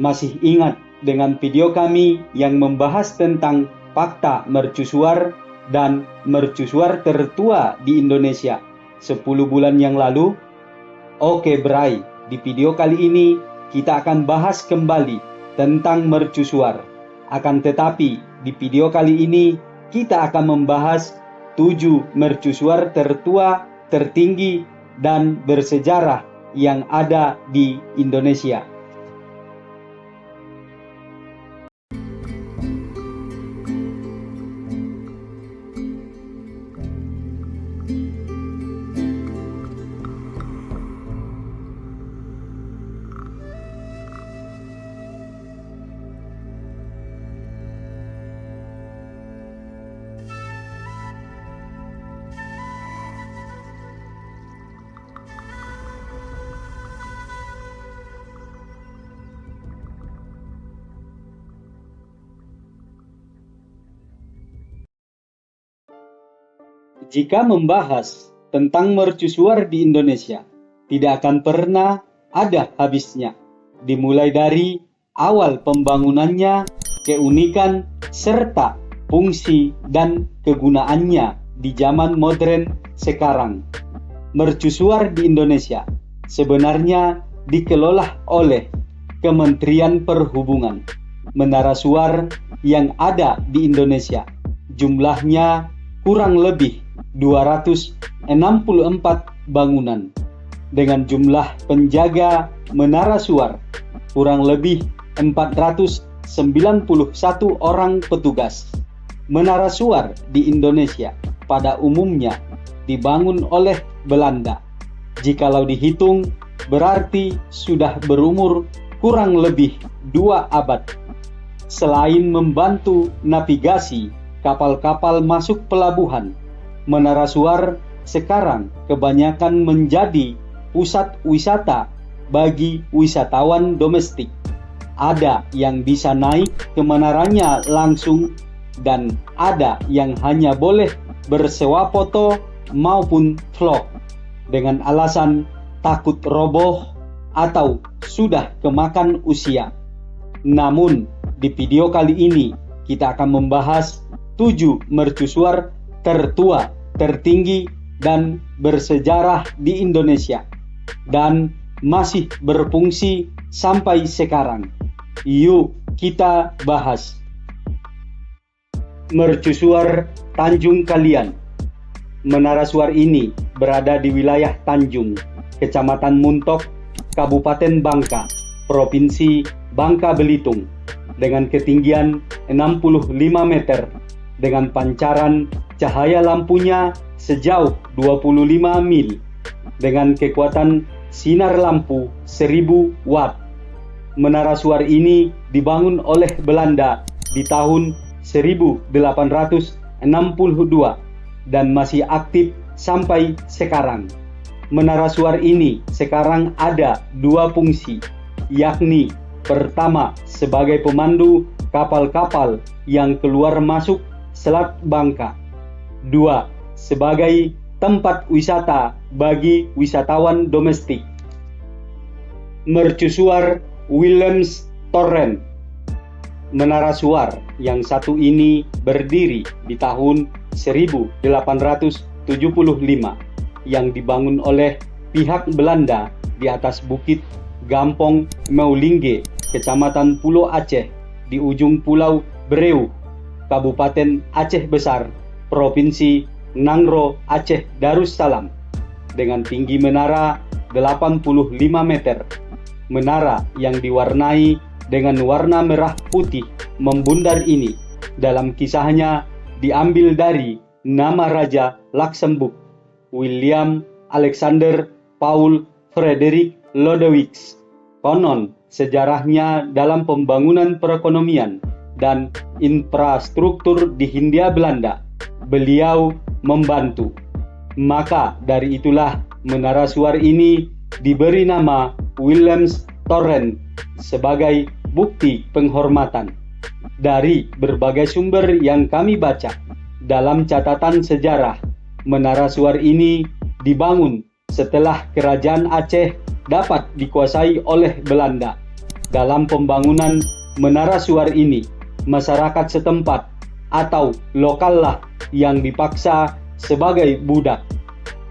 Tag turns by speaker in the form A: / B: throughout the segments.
A: Masih ingat dengan video kami yang membahas tentang fakta mercusuar dan mercusuar tertua di Indonesia 10 bulan yang lalu? Oke Bray, di video kali ini kita akan bahas kembali tentang mercusuar. Akan tetapi di video kali ini kita akan membahas 7 mercusuar tertua, tertinggi, dan bersejarah yang ada di Indonesia. Jika membahas tentang mercusuar di Indonesia, tidak akan pernah ada habisnya. Dimulai dari awal pembangunannya, keunikan, serta fungsi dan kegunaannya di zaman modern sekarang. Mercusuar di Indonesia sebenarnya dikelola oleh Kementerian Perhubungan. Menara suar yang ada di Indonesia jumlahnya kurang lebih 264 bangunan dengan jumlah penjaga menara suar kurang lebih 491 orang petugas. Menara suar di Indonesia pada umumnya dibangun oleh Belanda. Jikalau dihitung berarti sudah berumur kurang lebih 2 abad. Selain membantu navigasi kapal-kapal masuk pelabuhan, menara suar sekarang kebanyakan menjadi pusat wisata bagi wisatawan domestik. Ada yang bisa naik ke menaranya langsung dan ada yang hanya boleh bersewa foto maupun vlog dengan alasan takut roboh atau sudah kemakan usia. Namun di video kali ini kita akan membahas 7 mercusuar tertua, tertinggi, dan bersejarah di Indonesia dan masih berfungsi sampai sekarang. Yuk kita bahas. Mercusuar Tanjung Kalian. Menara suar ini berada di wilayah Tanjung, Kecamatan Muntok, Kabupaten Bangka, Provinsi Bangka Belitung, dengan ketinggian 65 meter, dengan pancaran cahaya lampunya sejauh 25 mil, dengan kekuatan sinar lampu 1000 watt. Menara suar ini dibangun oleh Belanda di tahun 1862 dan masih aktif sampai sekarang. Menara suar ini sekarang ada 2 fungsi, yakni pertama sebagai pemandu kapal-kapal yang keluar masuk Selat Bangka. 2. Sebagai tempat wisata bagi wisatawan domestik. Mercusuar Willem's Torrent. Menara suar yang satu ini berdiri di tahun 1875 yang dibangun oleh pihak Belanda di atas Bukit Gampong Meulingge, Kecamatan Pulau Aceh, di ujung Pulau Bereu, Kabupaten Aceh Besar, Provinsi Nangro Aceh Darussalam, dengan tinggi menara 85 meter. Menara yang diwarnai dengan warna merah putih membundar ini dalam kisahnya diambil dari nama Raja Luxembourg, William Alexander Paul Frederick Lodewijk. Konon sejarahnya dalam pembangunan perekonomian dan infrastruktur di Hindia Belanda, beliau membantu. Maka dari itulah menara suar ini diberi nama Willem's Torrent sebagai bukti penghormatan. Dari berbagai sumber yang kami baca, dalam catatan sejarah, menara suar ini dibangun setelah kerajaan Aceh dapat dikuasai oleh Belanda. Dalam pembangunan menara suar ini, masyarakat setempat atau lokal lah yang dipaksa sebagai budak.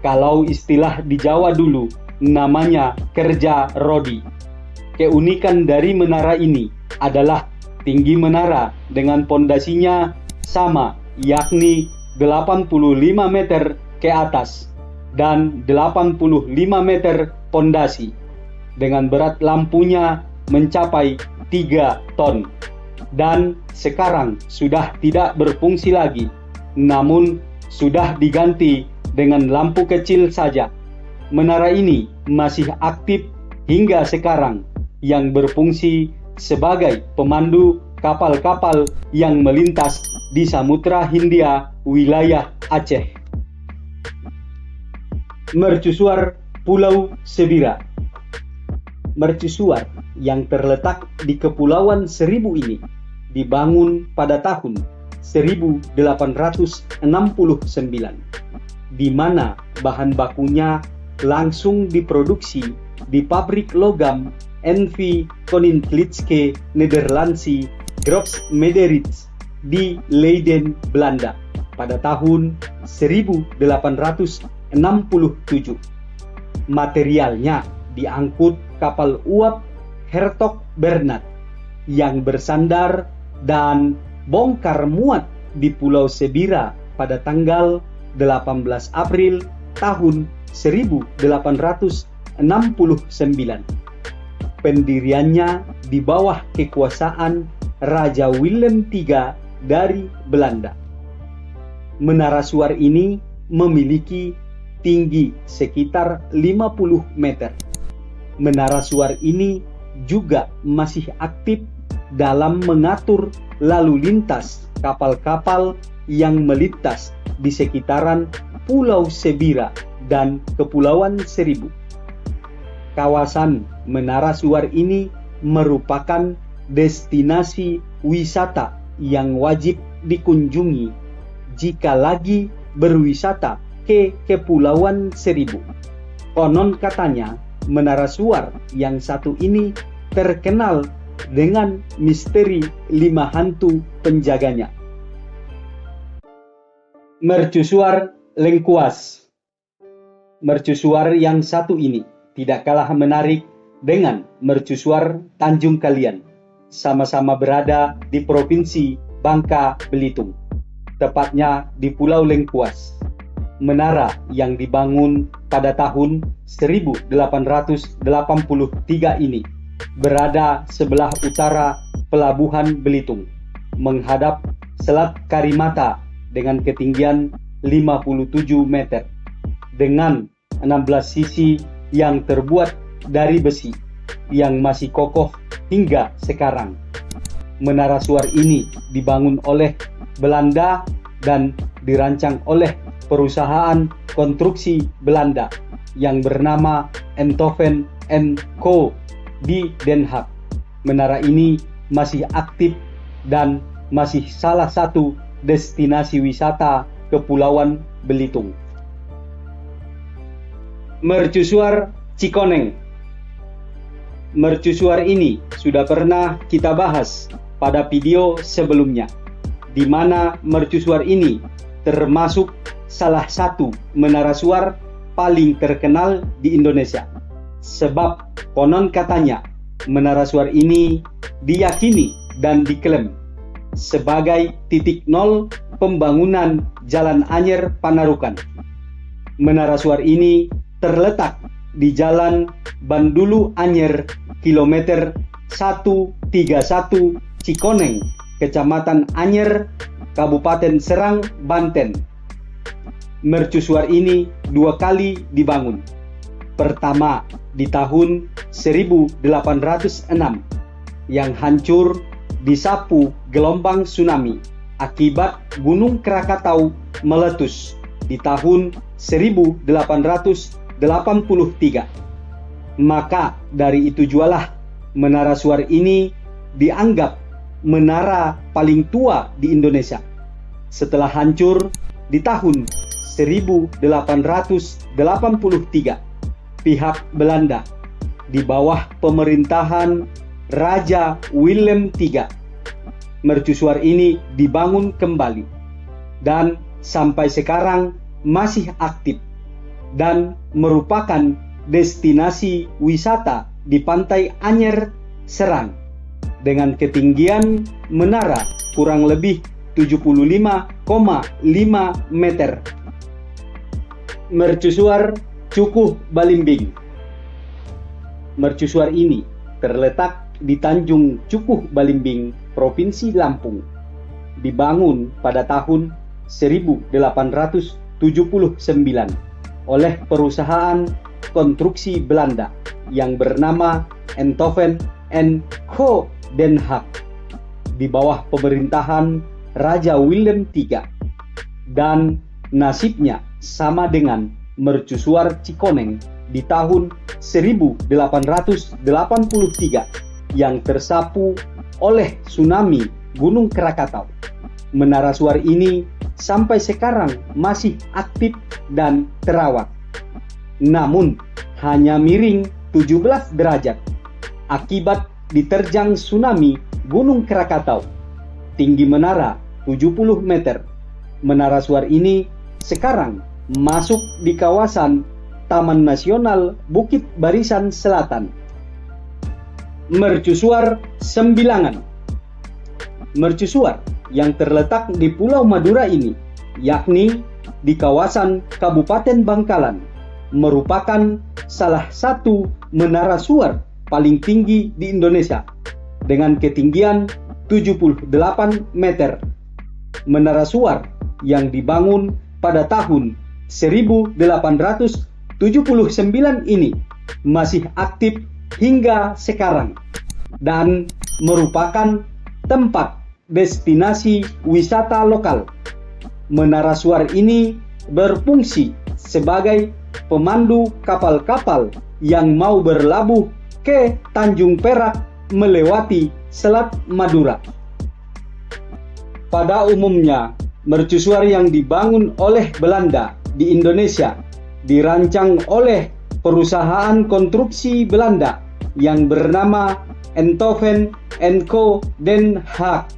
A: Kalau istilah di Jawa dulu namanya kerja rodi. Keunikan dari menara ini adalah tinggi menara dengan pondasinya sama, yakni 85 meter ke atas dan 85 meter pondasi, dengan berat lampunya mencapai 3 ton. Dan sekarang sudah tidak berfungsi lagi, namun sudah diganti dengan lampu kecil saja. Menara ini masih aktif hingga sekarang, yang berfungsi sebagai pemandu kapal-kapal yang melintas di Samudra Hindia wilayah Aceh. Mercusuar Pulau Sebira. Mercusuar yang terletak di Kepulauan Seribu ini dibangun pada tahun 1869, di mana bahan bakunya langsung diproduksi di pabrik logam NV Koninklijke Nederlandse Grootmederich di Leiden, Belanda pada tahun 1867. Materialnya diangkut kapal uap Hertog Bernhard yang bersandar dan bongkar muat di Pulau Sebira pada tanggal 18 April tahun 1869. Pendiriannya di bawah kekuasaan Raja Willem III dari Belanda. Menara suar ini memiliki tinggi sekitar 50 meter. Menara suar ini juga masih aktif dalam mengatur lalu lintas kapal-kapal yang melintas di sekitaran Pulau Sebira dan Kepulauan Seribu. Kawasan Menara Suar ini merupakan destinasi wisata yang wajib dikunjungi jika lagi berwisata ke Kepulauan Seribu. Konon katanya, Menara Suar yang satu ini terkenal dengan misteri 5 hantu penjaganya. Mercusuar Lengkuas. Mercusuar yang satu ini tidak kalah menarik dengan mercusuar Tanjung Kalian, sama-sama berada di Provinsi Bangka Belitung, tepatnya di Pulau Lengkuas. Menara yang dibangun pada tahun 1883 ini berada sebelah utara Pelabuhan Belitung, menghadap Selat Karimata dengan ketinggian 57 meter, dengan 16 sisi yang terbuat dari besi yang masih kokoh hingga sekarang. Menara suar ini dibangun oleh Belanda dan dirancang oleh perusahaan konstruksi Belanda yang bernama Enthoven & Co. di Den Haag. Menara ini masih aktif dan masih salah satu destinasi wisata Kepulauan Belitung. Mercusuar Cikoneng. Mercusuar ini sudah pernah kita bahas pada video sebelumnya, di mana mercusuar ini termasuk salah satu menara suar paling terkenal di Indonesia. Sebab konon katanya menara suar ini diyakini dan diklaim sebagai titik nol pembangunan Jalan Anyer Panarukan. Menara suar ini terletak di Jalan Bandulu Anyer, kilometer 131 Cikoneng, Kecamatan Anyer, Kabupaten Serang, Banten. Mercusuar ini 2 kali dibangun. Pertama di tahun 1806 yang hancur disapu gelombang tsunami akibat Gunung Krakatau meletus di tahun 1883. Maka dari itu jualah menara suar ini dianggap menara paling tua di Indonesia. Setelah hancur di tahun 1883, pihak Belanda di bawah pemerintahan Raja Willem III. Mercusuar ini dibangun kembali dan sampai sekarang masih aktif dan merupakan destinasi wisata di Pantai Anyer, Serang dengan ketinggian menara kurang lebih 75,5 meter. Mercusuar Cukuh Balimbing. Mercusuar ini terletak di Tanjung Cukuh Balimbing, Provinsi Lampung. Dibangun pada tahun 1879 oleh perusahaan konstruksi Belanda yang bernama Eindhoven & Co. Den Haag di bawah pemerintahan Raja Willem III, dan nasibnya sama dengan Mercusuar Cikoneng di tahun 1883 yang tersapu oleh tsunami Gunung Krakatau. Menara suar ini sampai sekarang masih aktif dan terawat, namun hanya miring 17 derajat akibat diterjang tsunami Gunung Krakatau. Tinggi menara 70 meter. Menara suar ini sekarang masuk di kawasan Taman Nasional Bukit Barisan Selatan. Mercusuar Sembilangan. Mercusuar yang terletak di Pulau Madura ini, yakni di kawasan Kabupaten Bangkalan, merupakan salah satu menara suar paling tinggi di Indonesia dengan ketinggian 78 meter. Menara suar yang dibangun pada tahun 1879 ini masih aktif hingga sekarang dan merupakan tempat destinasi wisata lokal. Menara suar ini berfungsi sebagai pemandu kapal-kapal yang mau berlabuh ke Tanjung Perak melewati Selat Madura. Pada umumnya, mercusuar yang dibangun oleh Belanda di Indonesia dirancang oleh perusahaan konstruksi Belanda yang bernama Eindhoven & Co. Den Haag